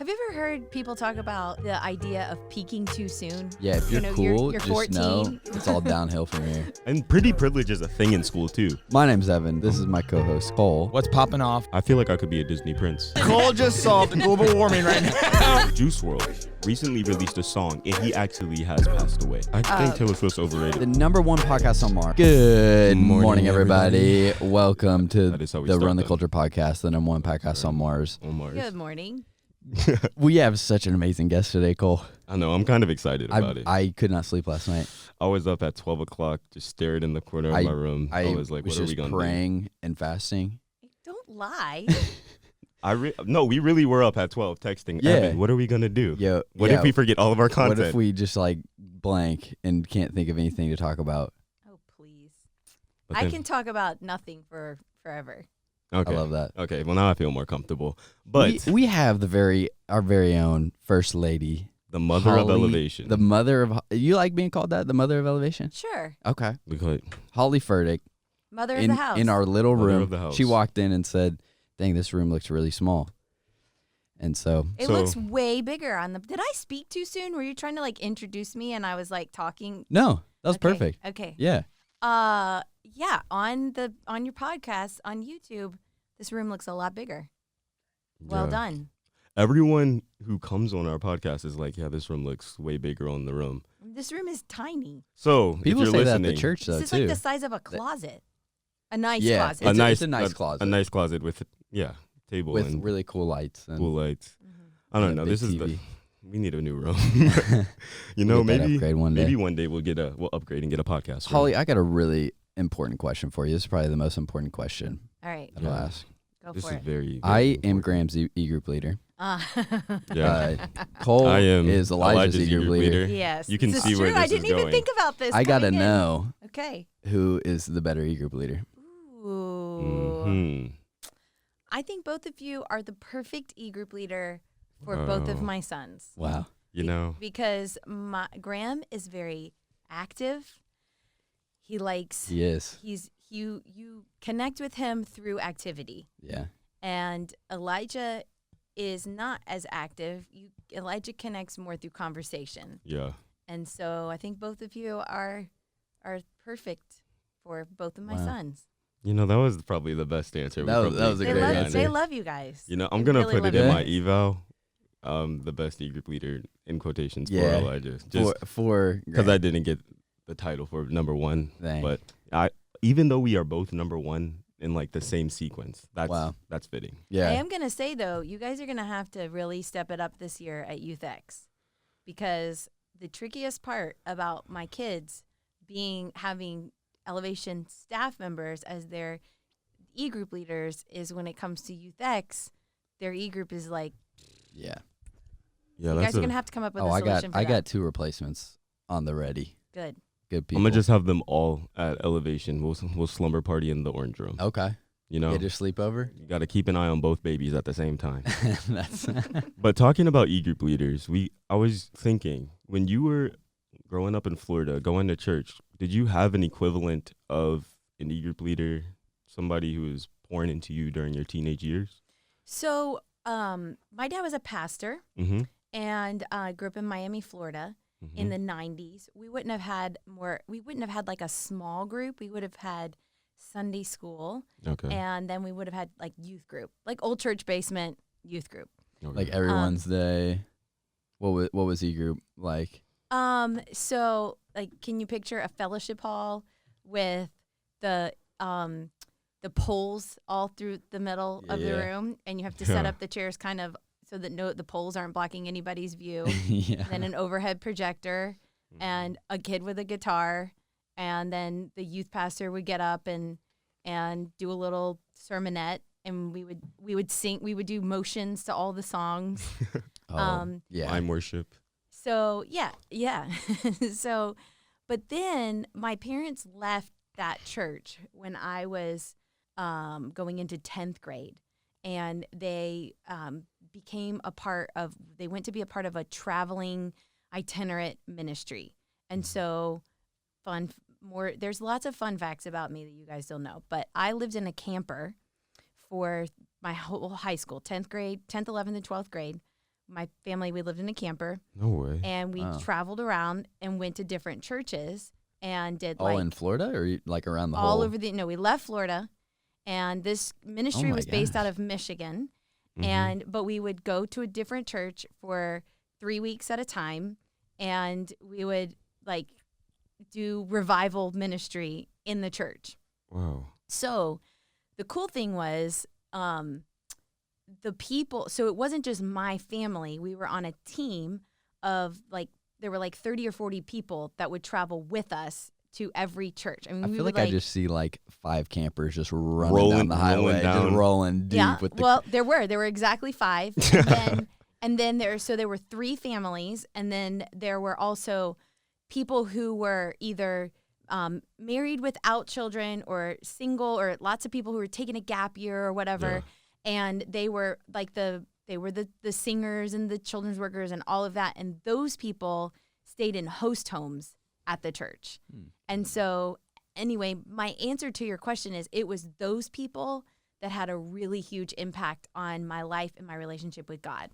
Have you ever heard people talk about the idea of peaking too soon? Yeah, if you're cool, you're just 14. know it's all downhill from here. And pretty privilege is a thing in school, too. My name's Evan. This is my co-host, Cole. What's popping off? I feel like I could be a Disney prince. Cole just solved global warming right now. Juice WRLD recently released a song, and he actually has passed away. I think Taylor Swift's overrated. The number one podcast on Mars. Good morning, everybody. Welcome to That is how we the start Run the them. Culture podcast, the number one podcast on Mars. On Mars. Good morning. We have such an amazing guest today, Cole. I know, I'm kind of excited about it. I could not sleep last night. I was up at 12 o'clock, just staring in the corner of my room. I was like, what are we just going to do? praying and fasting. Don't lie. No, we really were up at 12 texting, Yeah. Evan, what are we going to do? Yo, What if we forget all of our content? What if we just like blank and can't think of anything to talk about? Oh, please. But I then- can talk about nothing for forever. Okay. I love that. Okay, well, now I feel more comfortable. But we have our very own First Lady. the mother of Holly, elevation. The mother of... You like being called that? The mother of elevation? Sure. Okay. We call it Holly Furtick. Mother of the house. In our little Mother room, of the house. she walked in and said, dang, this room looks really small. And so... It So- looks way bigger on the... Did I speak too soon? Were you trying to like introduce me and I was like talking? No, that was Okay, perfect. Okay. Yeah. Yeah, on your podcast on YouTube, this room looks a lot bigger. Well Yeah. done. Everyone who comes on our podcast is like, yeah, this room looks way bigger on the room. This room is tiny. So People if say you're that at listening, the church, though, This is too. like the size of a closet. A nice Yeah, closet. it's a nice closet. A nice closet with, table With and really cool lights. And cool lights. Mhm. I don't and a know. big This is TV. we need a new room. You We'll know, get that maybe upgrade one day. maybe one day we'll upgrade and get a podcast room. Holly, I got a really important question for you. This is probably the most important question All right, that I'll Yeah. ask. go This for is it. very, very I am important. Graham's e-group leader. Yeah. Cole I am is Elijah's e-group leader. Yes. You can this see is where true. I this is didn't even going. think about this. I got to coming in. know Okay. who is the better e-group leader. Ooh. Mhm. I think both of you are the perfect e-group leader for both of Wow. my sons. Wow. You know, Because Graham is very active. He likes He is. you connect with him through activity. Yeah. And Elijah is not as active. Elijah connects more through conversation. yeah. And so I think both of you are perfect for both of my Wow. sons. You know, that was probably the best answer. That was a They great love, answer. they love you guys. You know, I'm They gonna really put it love in you my guys. eval. The best e-group leader in quotations Yeah. for Elijah, just For because I didn't get the title for number one. Dang. But even though we are both number one in like the same sequence, that's fitting. I yeah. am going to say, though, you guys are going to have to really step it up this year at YTHX, because the trickiest part about my kids having Elevation staff members as their e-group leaders is when it comes to YTHX, their e-group is like, Yeah. Yeah, you that's guys are going to have to come up with a I solution for got that. 2 replacements on the ready. Good. Good I'm people. gonna just have them all at Elevation. We'll slumber party in the orange room. Okay. You know, Get your sleepover. you got to keep an eye on both babies at the same time. That's But talking about e-group leaders, I was thinking, when you were growing up in Florida, going to church, did you have an equivalent of an e-group leader, somebody who was pouring into you during your teenage years? So my dad was a pastor, Mm-hmm. and grew up in Miami, Florida. In the 90s, we wouldn't have had like a small group. We would have had Sunday school, Okay. and then we would have had like youth group, like old church basement youth group. Okay. like every Wednesday. What was e-group like? So like, can you picture a fellowship hall with the poles all through the middle of the Yeah. room, and you have to set Yeah. up the chairs kind of so that the poles aren't blocking anybody's view. Yeah. Then an overhead projector and a kid with a guitar, and then the youth pastor would get up and do a little sermonette, and we would sing, we would do motions to all the songs. Yeah. Mime worship. So yeah. So, but then my parents left that church when I was going into 10th grade, and they they went to be a part of a traveling itinerant ministry. And so there's lots of fun facts about me that you guys don't know, but I lived in a camper for my whole high school, 10th grade, 10th, 11th, and 12th grade. my family, we lived in a camper. No way. And we traveled around and went to different churches and did all in Florida or like around the all whole? over we left Florida, and this ministry was based out of Michigan. But we would go to a different church for 3 weeks at a time, and we would like do revival ministry in the church. Wow. So the cool thing was the people, so it wasn't just my family. We were on a team of there were like 30 or 40 people that would travel with us to every church. I mean, I feel like I just see like 5 campers just running down the highway, just rolling deep with the. Well, there were exactly 5, and then there were 3 families, and then there were also people who were either married without children or single, or lots of people who were taking a gap year or whatever, and they were like the singers and the children's workers and all of that, and those people stayed in host homes at the church. And so anyway, my answer to your question is it was those people that had a really huge impact on my life and my relationship with God.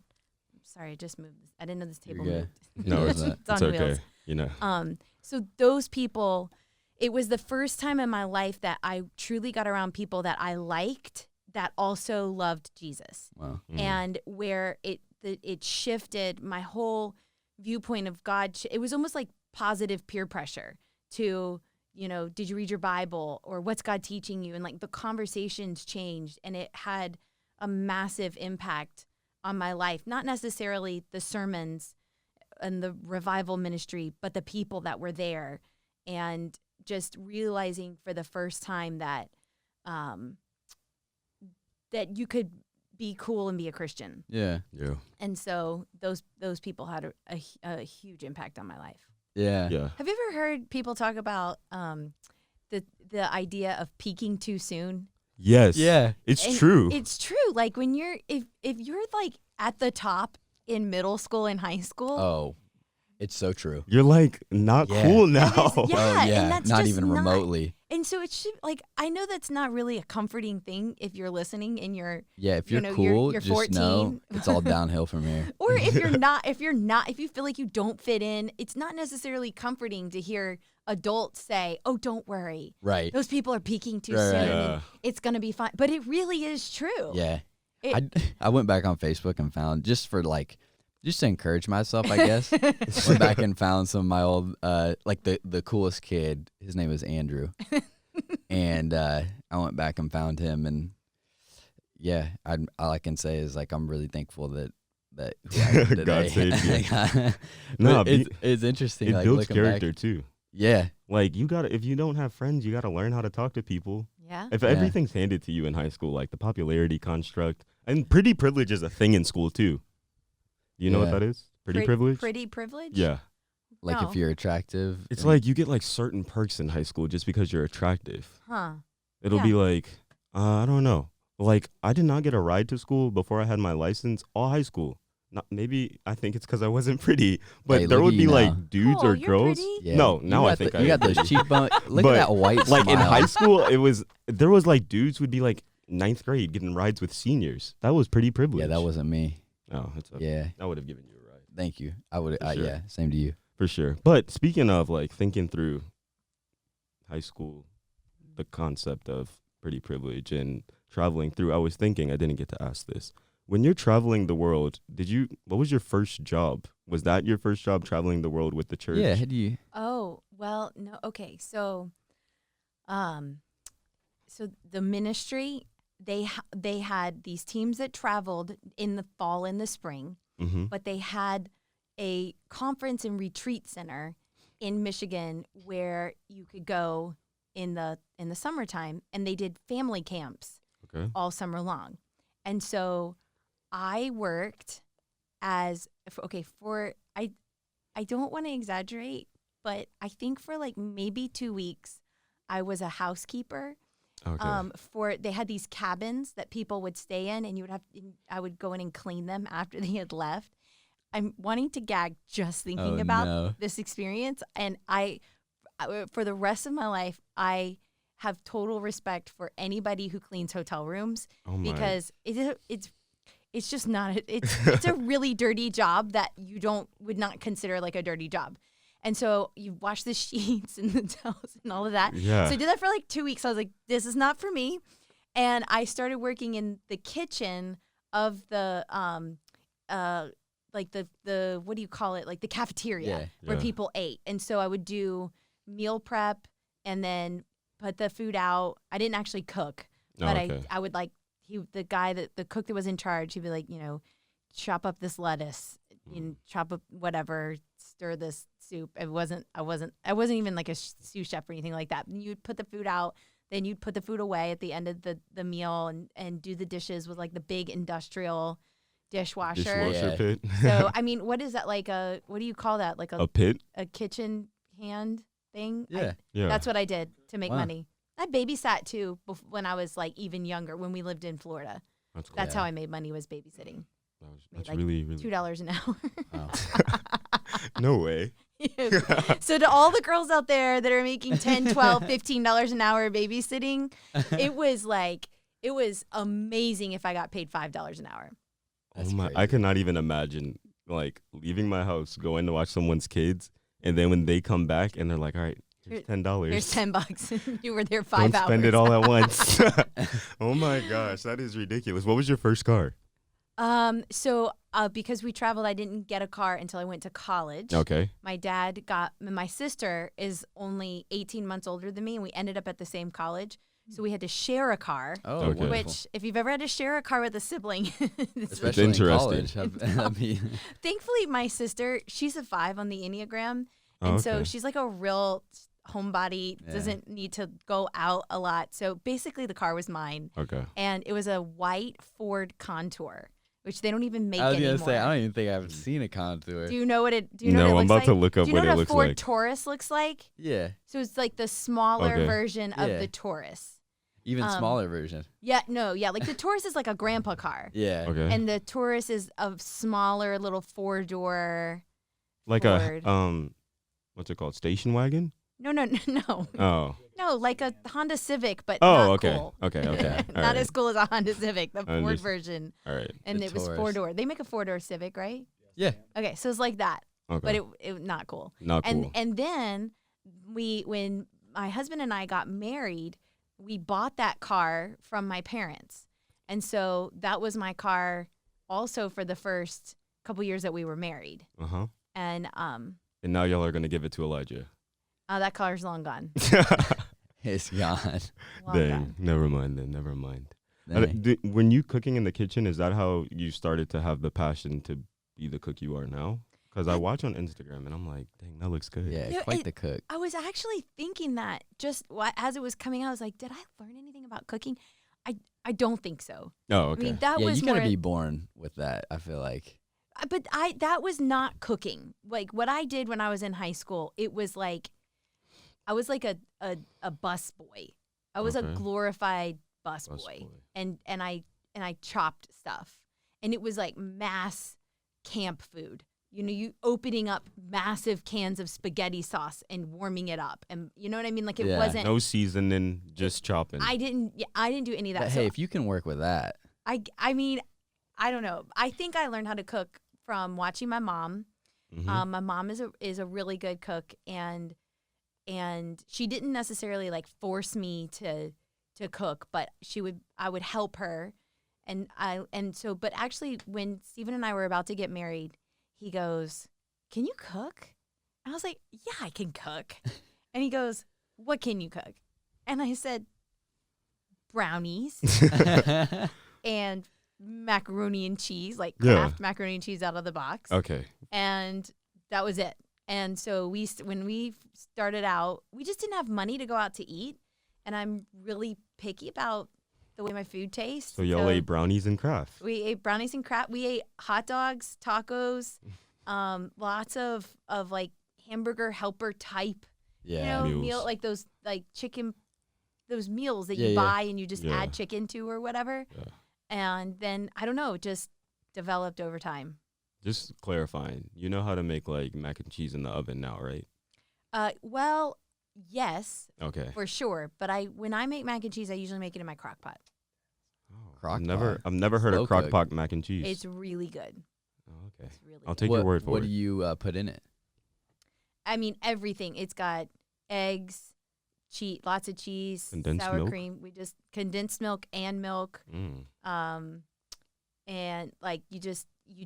Sorry, I just moved. I didn't know this table moved. No, it's on okay. wheels. You know. So those people, it was the first time in my life that I truly got around people that I liked that also loved Jesus. Wow. And where it shifted my whole viewpoint of God. It was almost like positive peer pressure to, did you read your Bible, or what's God teaching you? And like the conversations changed, and it had a massive impact on my life. Not necessarily the sermons and the revival ministry, but the people that were there, and just realizing for the first time that that you could be cool and be a Christian. Yeah. And so those people had a huge impact on my life. Yeah. Have you ever heard people talk about the idea of peaking too soon? Yes. Yeah. It's true. It's true. Like when if you're like at the top in middle school and high school. Oh, it's so true. You're like not cool now. And that's not just even remotely. And so it should, like, I know that's not really a comforting thing if you're listening and you're, if you're cool, you're just 14. know it's all downhill from here. Or if you feel like you don't fit in, it's not necessarily comforting to hear adults say, "Oh, don't worry. Right. Those people are peaking too Right, soon. right. And it's going to be fine." But it really is true. Yeah. I went back on Facebook and found, just to encourage myself, I guess, went back and found some of my old, like the coolest kid. His name was Andrew. And I went back and found him, and all I can say is like I'm really thankful that who I am today. God saved you. No, it's interesting. It like, builds looking character back. too. Yeah. Like if you don't have friends, you gotta learn how to talk to people. Yeah. If everything's handed to you in high school, like the popularity construct, and pretty privilege is a thing in school too. Do you know what that is? Pretty privilege? Pretty privilege? Yeah. Like No. if you're attractive. It's like you get like certain perks in high school just because you're attractive. Huh. It'll be like, I don't know. Like I did not get a ride to school before I had my license all high school. Maybe I think it's because I wasn't pretty, but Hey, there look would at be you like now. dudes Oh, or you're girls. pretty? Yeah. No, now You I got think you got those cheekbones. Look But, at that white like in smile. high school, there was like dudes would be like 9th grade getting rides with seniors. That was pretty privileged. Yeah, that wasn't me. Oh, it's okay. Yeah. I would have given you a ride. Thank you. I would. For sure. Yeah. Same to you. For sure. But speaking of like thinking through high school, the concept of pretty privilege and traveling through, I was thinking, I didn't get to ask this. When you're traveling the world, what was your first job? Was that your first job, traveling the world with the church? Yeah. Had you? Oh, well, no. Okay. So, so the ministry, they had these teams that traveled in the fall and the spring, but they had a conference and retreat center in Michigan where you could go in the summertime, and they did family camps all summer long. And so I worked as I don't want to exaggerate, but I think for like maybe 2 weeks I was a housekeeper. Okay. They had these cabins that people would stay in, and I would go in and clean them after they had left. I'm wanting to gag just thinking about this experience, and I for the rest of my life I have total respect for anybody who cleans hotel rooms, because it's It's just not. It's a really dirty job that you would not consider like a dirty job. And so you wash the sheets and the towels and all of that. Yeah. So I did that for like 2 weeks. I was like, this is not for me. And I started working in the kitchen of the like the what do you call it? Like the cafeteria where people ate. And so I would do meal prep and then put the food out. I didn't actually cook, but I would like the cook that was in charge, he'd be like, chop up this lettuce, chop up whatever, stir this soup. I wasn't even like a sous chef or anything like that. You'd put the food out, then you'd put the food away at the end of the meal and do the dishes with like the big industrial dishwasher pit. So I mean, what is that, like what do you call that? Like a pit? A kitchen hand thing? Yeah. That's what I did to make money. I babysat too when I was like even younger when we lived in Florida. That's cool. That's how I made money, was babysitting. That's like really $2 an hour. Oh. No way. So to all the girls out there that are making $10, $12, $15 an hour babysitting, it was amazing if I got paid $5 an hour. That's my! crazy. I cannot even imagine like leaving my house, going to watch someone's kids, and then when they come back and they're like, "All right, here's $10. Here's $10. You were there 5 hours. Don't spend it all at once." Oh my gosh, that is ridiculous. What was your first car? So because we traveled, I didn't get a car until I went to college. Okay. My sister is only 18 months older than me, and we ended up at the same college. So we had to share a car. Oh, Okay. wonderful. Which, if you've ever had to share a car with a sibling, Especially in interesting. college. I mean, thankfully, my sister, she's a 5 on the Enneagram. Oh, And so okay. she's like a real homebody, doesn't need to go out a lot. So basically, the car was mine. Okay. And it was a white Ford Contour, which they don't even make I was anymore. gonna say I don't even think I've seen a Contour. Do you know what it? Do you No, know what it I'm looks about like? to look up Do you what know it what looks a Ford like. Taurus looks like? Yeah, So it's like the smaller Okay. version of Yeah. the Taurus. even smaller version. Yeah, like the Taurus is like a grandpa car. Yeah. Okay. And the Taurus is a smaller little 4-door. Like Ford. what's it called? Station wagon? No. Oh. No, like a Honda Civic, but Oh, not okay. cool. Okay. All Not right. as cool as a Honda Civic, the Ford Understood. version. All right. And The it was Taurus. 4-door. They make a 4-door Civic, right? Yeah. Okay, so it's like that, Okay. but it not cool. Not cool. And then when my husband and I got married, we bought that car from my parents. And so that was my car also for the first couple years that we were married. Uh-huh. And And now y'all are going to give it to Elijah. that car's long gone. It's gone. Long Dang. gone. Never mind then. Never mind. Dang. When you cooking in the kitchen, is that how you started to have the passion to be the cook you are now? Because I watch on Instagram and I'm like, dang, that looks good. Yeah, No, quite the cook. I was actually thinking that just as it was coming out, I was like, did I learn anything about cooking? I don't think so. Oh, okay. I mean, that Yeah, was you more. gotta be born with that. I feel like. But that was not cooking. Like what I did when I was in high school, it was like I was like a bus boy. I was a Okay. glorified bus boy. And I chopped stuff. And it was like mass camp food. You opening up massive cans of spaghetti sauce and warming it up. And you know what I mean? Like it Yeah. wasn't No seasoning, just chopping. I didn't do any of that. But So hey, if you can work with that, I mean, I don't know. I think I learned how to cook from watching my mom. Mhm. My mom is a really good cook, and she didn't necessarily like force me to cook, but I would help her, but actually when Stephen and I were about to get married, he goes, "Can you cook?" And I was like, "Yeah, I can cook." And he goes, "What can you cook?" And I said, "Brownies and macaroni and cheese, like Yeah. Kraft macaroni and cheese out of the box." Okay. And that was it. And so when we started out, we just didn't have money to go out to eat. And I'm really picky about the way my food tastes. So y'all ate brownies and Kraft. We ate brownies and crap. We ate hot dogs, tacos, lots of like hamburger helper type, yeah, Meals. meal, like those like chicken, those meals that Yeah, you yeah. buy and you just Yeah. add chicken to or whatever. Yeah. And then I don't know, just developed over time. Just clarifying, you know how to make like mac and cheese in the oven now, right? Well, yes, Okay. for sure. But when I make mac and cheese, I usually make it in my crock pot. Crock I've never heard Slow of crock cook. pot mac and cheese. It's really good. Oh, okay. It's really I'll good. take your word for What it. do you put in it? I mean, everything. It's got eggs, cheese, lots of cheese, Condensed sour milk? cream. We just condensed milk and milk. And like you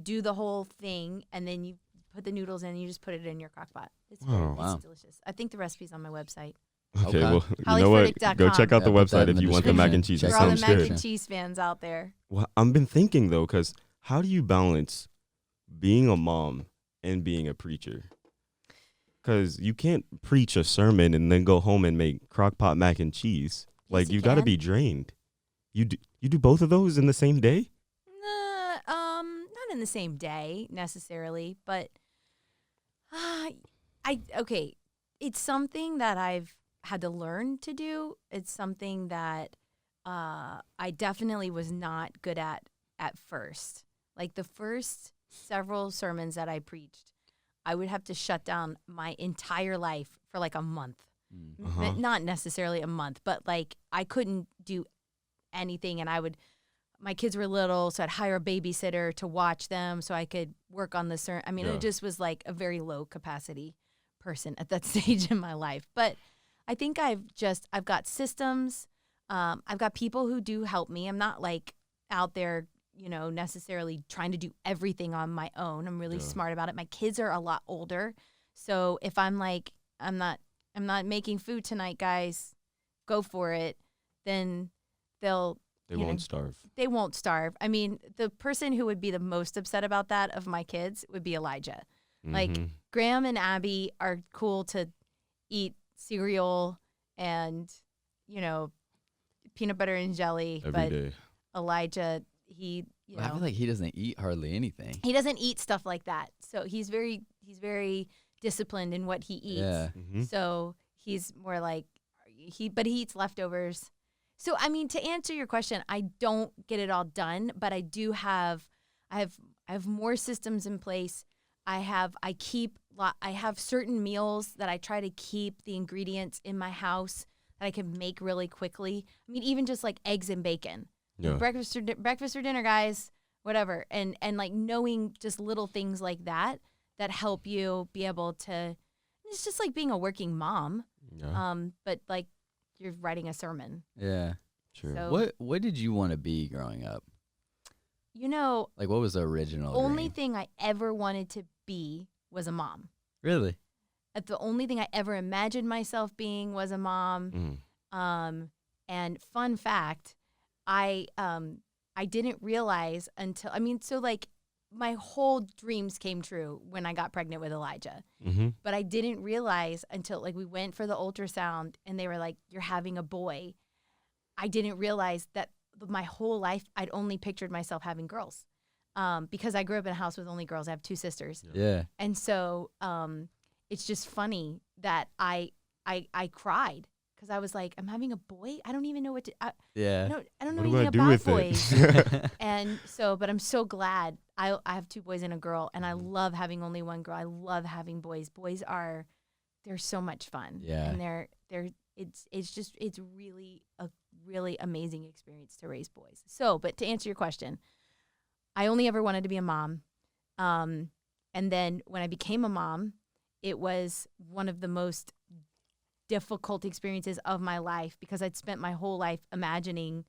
do the whole thing, and then you put the noodles in, and you just put it in your crock pot. It's Wow. Wow. it's delicious. I think the recipe's on my website. Okay, Okay. well, you know what? HollyFurtick.com. Go check out the Yeah, put that website in if the you want the mac and description. cheese. Check That For all the sounds mac good. and cheese fans out there. Well, I've been thinking though, because how do you balance being a mom and being a preacher? Because you can't preach a sermon and then go home and make crock pot mac and cheese. Like you you got to can. be drained. You do both of those in the same day? Not in the same day necessarily, but it's something that I've had to learn to do. It's something that I definitely was not good at first. Like the first several sermons that I preached, I would have to shut down my entire life for like a month. Uh-huh. Not necessarily a month, but like I couldn't do anything, and my kids were little, so I'd hire a babysitter to watch them so I could work on the sermon. I mean, Yeah. it just was like a very low capacity person at that stage in my life. But I think I've got systems. I've got people who do help me. I'm not like out there, necessarily trying to do everything on my own. I'm really smart about it. My kids are a lot older. So if I'm like, I'm not making food tonight, guys, go for it, then They you won't know, starve. they won't starve. I mean, the person who would be the most upset about that of my kids would be Elijah. Like Mhm. Graham and Abby are cool to eat cereal and, peanut butter and jelly, Every but day. Elijah, he, I feel like he doesn't eat hardly anything. he doesn't eat stuff like that. So he's very disciplined in what he eats. Yeah. Mhm. So he's more like but he eats leftovers. So I mean, to answer your question, I don't get it all done, but I do have I have more systems in place. I have certain meals that I try to keep the ingredients in my house that I can make really quickly. I mean, even just like eggs and bacon. Yeah. Breakfast or dinner, guys, whatever. And like knowing just little things like that help you be able to, it's just like being a working mom. Yeah. But like you're writing a sermon. Yeah. Sure. So, What did you want to be growing up? the Like, what was the original only dream? thing I ever wanted to be was a mom. Really? The only thing I ever imagined myself being was a mom. Mhm. And fun fact, I didn't realize until, like my whole dreams came true when I got pregnant with Elijah. Mhm. But I didn't realize until like we went for the ultrasound and they were like, you're having a boy. I didn't realize that my whole life I'd only pictured myself having girls. Because I grew up in a house with only girls. I have two sisters. Yeah. And so it's just funny that I cried because I was like, I'm having a boy. I don't even know what to. I Yeah. don't know What do I anything do about with boys. it? And so, but I'm so glad I have two boys and a girl, and I love having only one girl. I love having boys. Boys they're so much fun. Yeah. And it's really a really amazing experience to raise boys. So, but to answer your question, I only ever wanted to be a mom. And then when I became a mom, it was one of the most difficult experiences of my life because I'd spent my whole life imagining,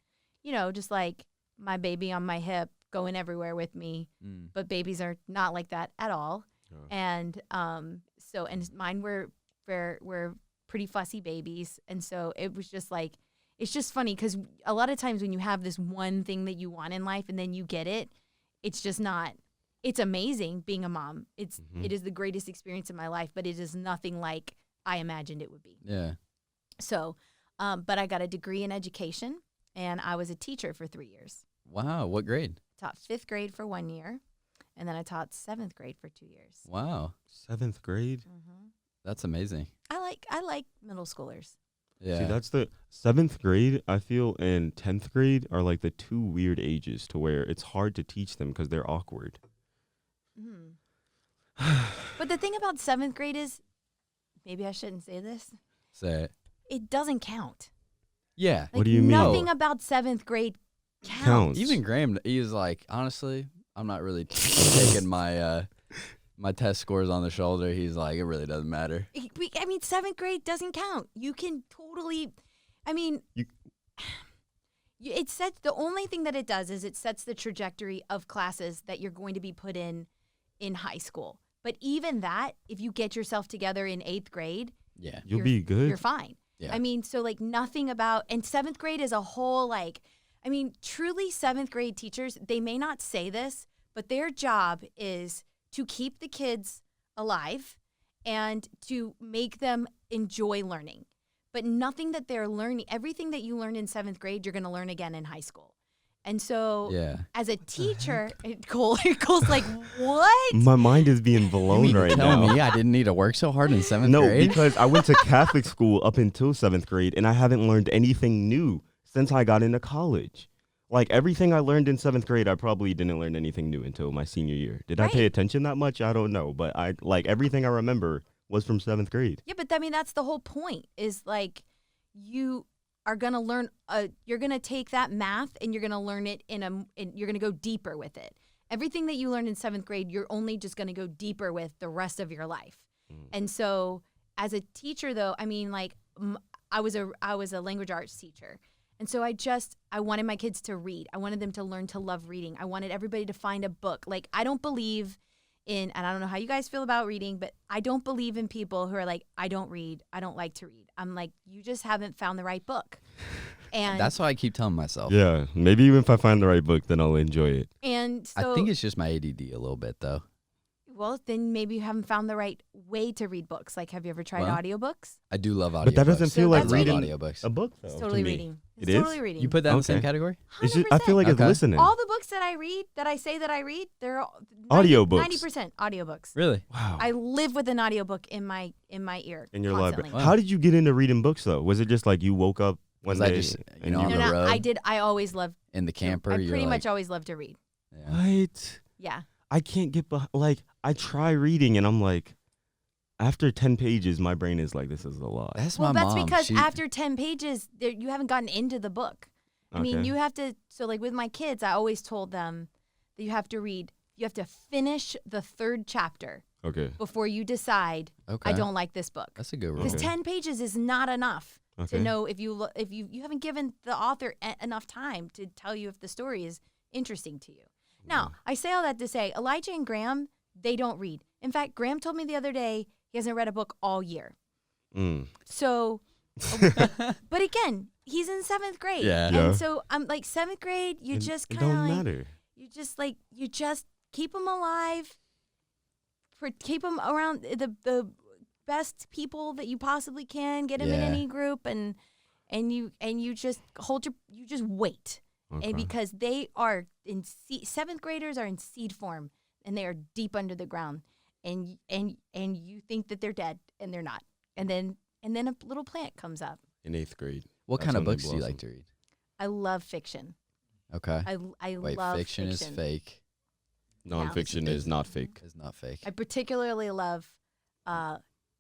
just like my baby on my hip going everywhere with me. Mm. But babies are not like that at all. Yeah. And and mine were pretty fussy babies. And so it was just like, it's just funny because a lot of times when you have this one thing that you want in life and then you get it, it's just not, it's amazing being a mom. It is the greatest experience in my life, but it is nothing like I imagined it would be. Yeah. So, but I got a degree in education and I was a teacher for 3 years. Wow. What grade? Taught 5th grade for 1 year, and then I taught 7th grade for 2 years. Wow. 7th grade. That's amazing. I like middle schoolers. Yeah. See, that's the 7th grade, I feel, and 10th grade are like the two weird ages to where it's hard to teach them because they're awkward. But the thing about 7th grade is, maybe I shouldn't say this, Say it. it doesn't count. Yeah. What do you mean? Nothing about 7th grade Counts. Even Graham, he was like, honestly, I'm not really taking my my test scores on the shoulder. He's like, it really doesn't matter. I mean, 7th grade doesn't count. You can totally, I mean, it sets, the only thing that it does is it sets the trajectory of classes that you're going to be put in high school. But even that, if you get yourself together in 8th grade, you'll be good. You're fine. Yeah. I mean, so like nothing about, and 7th grade is a whole like, I mean, truly 7th grade teachers, they may not say this, but their job is to keep the kids alive and to make them enjoy learning. But nothing that they're learning, everything that you learned in 7th grade, you're going to learn again in high school. And so as a teacher, Cole's like, what? My mind is being blown right now. Tell me I didn't need to work so hard in 7th No, grade? because I went to Catholic school up until 7th grade, and I haven't learned anything new since I got into college. Like, everything I learned in 7th grade, I probably didn't learn anything new until my senior year. Did I pay attention that much? I don't know. But everything I remember was from 7th grade. Yeah, but I mean, that's the whole point is like you are going to learn, you're going to take that math and you're going to learn it you're going to go deeper with it. Everything that you learned in 7th grade, you're only just going to go deeper with the rest of your life. And so as a teacher though, I mean, like I was a language arts teacher. And so I wanted my kids to read. I wanted them to learn to love reading. I wanted everybody to find a book. Like, I don't believe in, and I don't know how you guys feel about reading, but I don't believe in people who are like, I don't read. I don't like to read. I'm like, you just haven't found the right book. And That's what I keep telling myself. Yeah, maybe even if I find the right book, then I'll enjoy it. And so, I think it's just my ADD a little bit, though. well, then maybe you haven't found the right way to read books. Like, have you ever tried audiobooks? I do love audiobooks. But that doesn't feel So like that's reading audiobooks. a book, though. It's to totally me. reading. It's It is? totally reading. You put that in the same Okay. category? It's just, I feel like it's Okay. listening. all the books that I read, that I say that I read, they're all Audiobooks. 90% audiobooks. Really? Wow. I live with an audiobook in my ear. In your constantly. library. How did you get into reading books, though? Was it just like you woke up one Was I day just, and on No, the no, road? I always loved. In the camper? I you're pretty like, much always loved to read. Yeah. What? Yeah. I can't get behind. Like, I try reading, and I'm like, after 10 pages, my brain is like, this is a lot. That's Well, my that's mom. because She- after 10 pages, you haven't gotten into the book. I mean, Okay. you have to. So, like with my kids, I always told them that you have to read. You have to finish the 3rd chapter Okay. before you decide. Okay. I don't like this book. That's a good rule. Because Okay. 10 pages is not enough Okay. to know if you haven't given the author enough time to tell you if the story is interesting to you. Now, I say all that to say Elijah and Graham, they don't read. In fact, Graham told me the other day he hasn't read a book all year. So, but again, he's in 7th grade. Yeah. Yeah. And so I'm like 7th grade, you just It kind of don't like, matter. you just keep them alive, keep them around the best people that you possibly can, get them in Yeah. any group, and you just you just wait. Okay. And because they are in 7th graders are in seed form and they are deep under the ground, and you think that they're dead and they're not, and then a little plant comes up. In 8th grade. What That's kind of when they books do you blossom. like to read? I love fiction. Okay. I Wait, love fiction is fake. Nonfiction is not fake. It's not fake. I particularly love.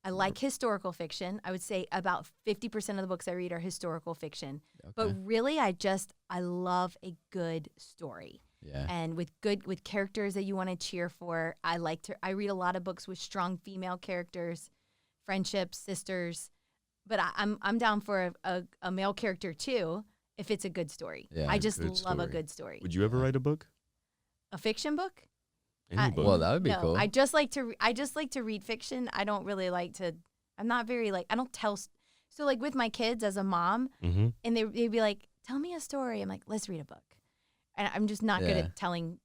I like historical fiction. I would say about 50% of the books I read are historical fiction. Okay. But really, I love a good story. Yeah. And with characters that you want to cheer for. I read a lot of books with strong female characters, friendships, sisters. But I'm down for a male character too if it's a good story. Yeah, I just good love a story. good story. Would you ever write a book? A fiction book? Any book? Well, that would be No, cool. I just like to read fiction. I don't really like to. I'm not very I don't tell. So like with my kids as a mom, Mm-hmm. and they'd be like, "Tell me a story." I'm like, "Let's read a book," and I'm just not good Yeah. at telling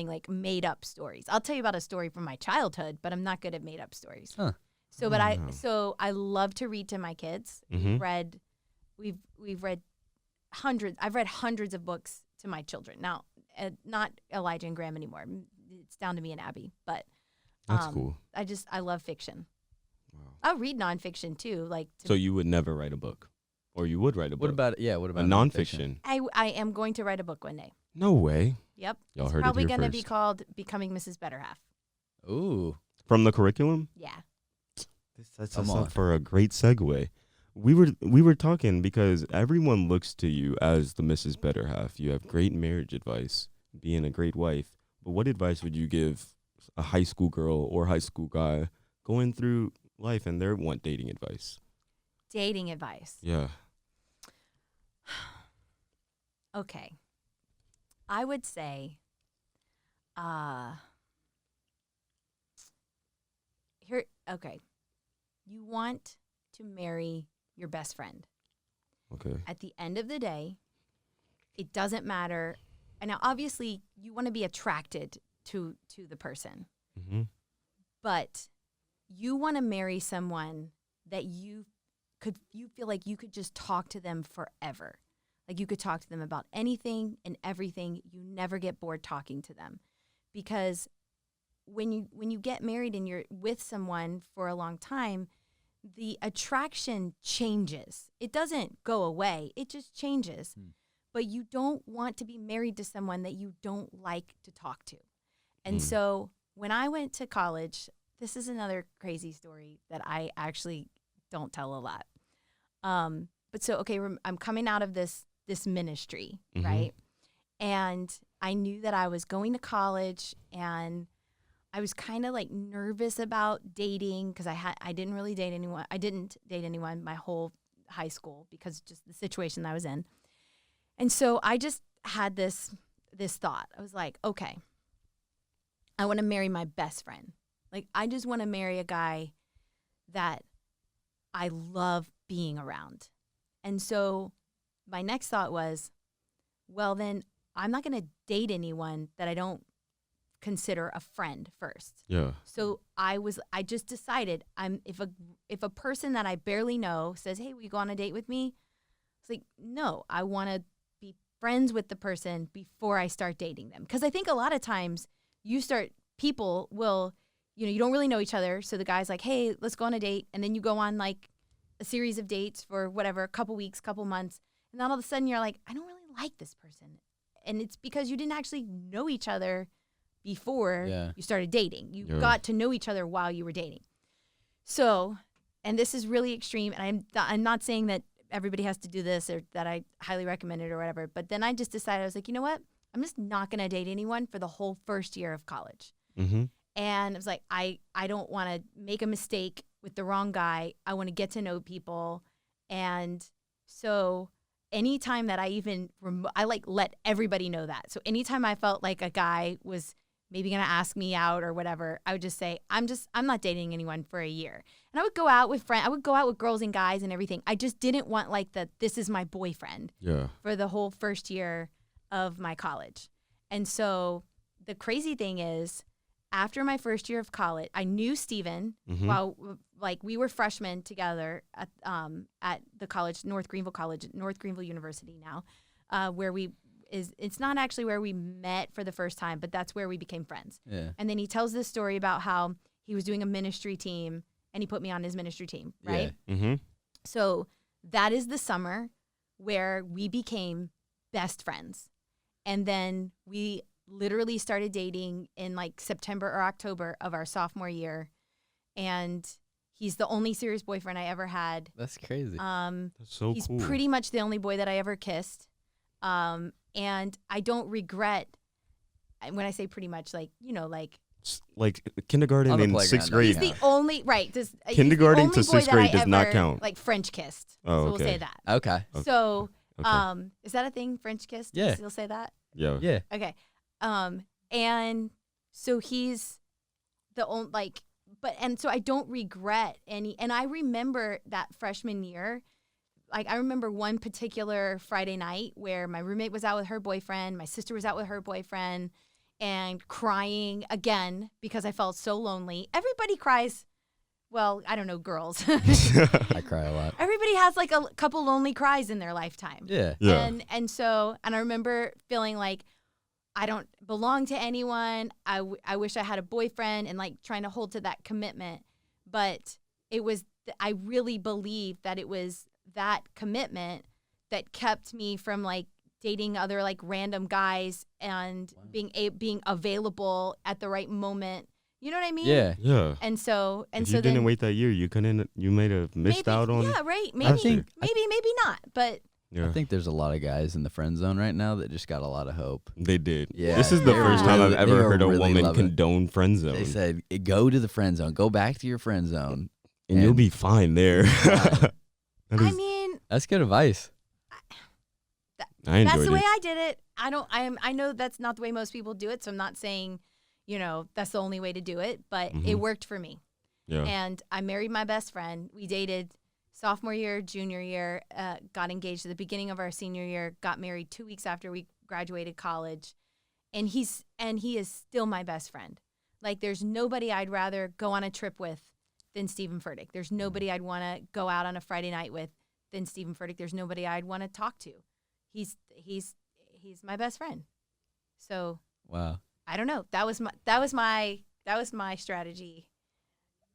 like made up stories. I'll tell you about a story from my childhood, but I'm not good at made up stories. Huh. So, but I love to read to my kids. Mhm. We've read hundreds. I've read hundreds of books to my children. Now, not Elijah and Graham anymore. It's down to me and Abby. But That's cool. I love fiction. Wow. I'll read nonfiction too. Like So you would never write a book? Or you would write a book? What about What a about nonfiction? I am going to write a book one day. No way. Yep. Y'all It's heard it probably here going to be first. called Becoming Mrs.Betterhalf. Ooh. From the curriculum? Yeah. This sets Come us on. up for a great segue. we were talking because everyone looks to you as the Mrs.Betterhalf. You have great marriage advice, being a great wife. But what advice would you give a high school girl or high school guy going through life and they want dating advice? Dating advice. Yeah. Okay. I would say, okay. You want to marry your best friend. Okay. At the end of the day, it doesn't matter. And now, obviously, you want to be attracted to the person. Mm-hmm. But you want to marry someone that you feel like you could just talk to them forever. Like you could talk to them about anything and everything. You never get bored talking to them. Because when you get married and you're with someone for a long time, the attraction changes. It doesn't go away. It just changes. But you don't want to be married to someone that you don't like to talk to. And so when I went to college, this is another crazy story that I actually don't tell a lot. But so, okay, I'm coming out of this ministry, right? And I knew that I was going to college, and I was kind of like nervous about dating because I didn't really date anyone. I didn't date anyone my whole high school because just the situation that I was in. And so I just had this thought. I was like, okay, I want to marry my best friend. Like, I just want to marry a guy that I love being around. And so my next thought was, well, then I'm not going to date anyone that I don't consider a friend first. Yeah. So I just decided if a person that I barely know says, hey, will you go on a date with me? It's like, no, I want to be friends with the person before I start dating them. Because I think a lot of times people will, you don't really know each other. So the guy's like, hey, let's go on a date. And then you go on like a series of dates for whatever, a couple weeks, couple months. And then all of a sudden you're like, I don't really like this person. And it's because you didn't actually know each other before you started dating. You got to know each other while you were dating. So, and this is really extreme. And I'm not saying that everybody has to do this or that I highly recommend it or whatever. But then I just decided, I was like, you know what? I'm just not going to date anyone for the whole first year of college. Mm-hmm. And I was like, I don't want to make a mistake with the wrong guy. I want to get to know people. And so anytime that I let everybody know that. So anytime I felt like a guy was maybe going to ask me out or whatever, I would just say, I'm not dating anyone for a year. And I would go out with friends. I would go out with girls and guys and everything. I just didn't want like this is my boyfriend for the whole first year of my college. And so the crazy thing is, after my first year of college, I knew Steven while like we were freshmen together at the college, North Greenville University now, where it's not actually where we met for the first time, but that's where we became friends. Yeah. And then he tells this story about how he was doing a ministry team and he put me on his ministry team, right? Yeah. Mm-hmm. So that is the summer where we became best friends. And then we literally started dating in like September or October of our sophomore year. And he's the only serious boyfriend I ever had. That's crazy. That's so he's cool. pretty much the only boy that I ever kissed. And I don't regret, when I say pretty much, like, like kindergarten and sixth grade. He's the only, right. Kindergarten to sixth grade does not count. Like French kissed. Oh, so we'll say that. Okay. So, is that a thing, French kissed? Yeah. You'll say that? Yeah. Yeah. Okay. And so he's the only, so I don't regret any, and I remember that freshman year, like I remember one particular Friday night where my roommate was out with her boyfriend, my sister was out with her boyfriend, and crying again because I felt so lonely. Everybody cries. Well, I don't know, girls. I cry a lot. Everybody has like a couple lonely cries in their lifetime. Yeah. And so I remember feeling like I don't belong to anyone. I wish I had a boyfriend and like trying to hold to that commitment. But I really believe that it was that commitment that kept me from like dating other like random guys and being available at the right moment. You know what I mean? Yeah. Yeah. And so If so you then didn't wait that year, you might have missed out on. Yeah, right. I Maybe think- maybe not. But Yeah. I think there's a lot of guys in the friend zone right now that just got a lot of hope. They did. Yeah. This is the Yeah. first time I've They ever are heard a really woman loving it. condone friend zone. They said, go to the friend zone. Go back to your friend zone. and you'll and- be fine there. That I is- mean, That's good advice. I enjoyed that's the way it. I did it. I know that's not the way most people do it, so I'm not saying, that's the only way to do it, but it Mhm. worked for me. Yeah. And I married my best friend. We dated sophomore year, junior year, got engaged at the beginning of our senior year, got married 2 weeks after we graduated college. And he is still my best friend. Like, there's nobody I'd rather go on a trip with than Stephen Furtick. There's nobody I'd want to go out on a Friday night with than Stephen Furtick. There's nobody I'd want to talk to. He's my best friend. So Wow. I don't know. That was my strategy.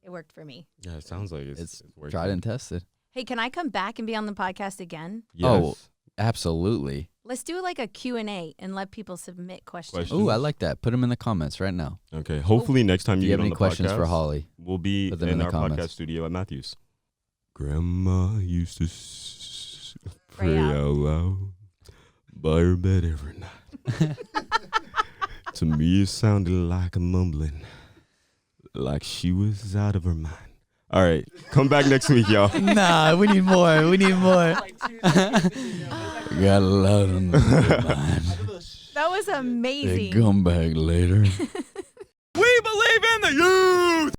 It worked for me. Yeah, it sounds like it's working. Tried and tested. Hey, can I come back and be on the podcast again? Yes. Oh, absolutely. Let's do like a Q&A and let people submit questions. Questions. Ooh, I like that. Put them in the comments right now. Okay. Hopefully next time Do you you get have on any the questions podcast, for Holly? we'll be Put them in in the our comments. podcast studio at Matthews. Grandma used to pray Pray out. out loud by her bed every night. To me, it sounded like a mumbling, like she was out of her mind. All right, come back next week, y'all. Nah, we need more. We need more. Got a lot on the mind. That was amazing. Come back later. We believe in the youth.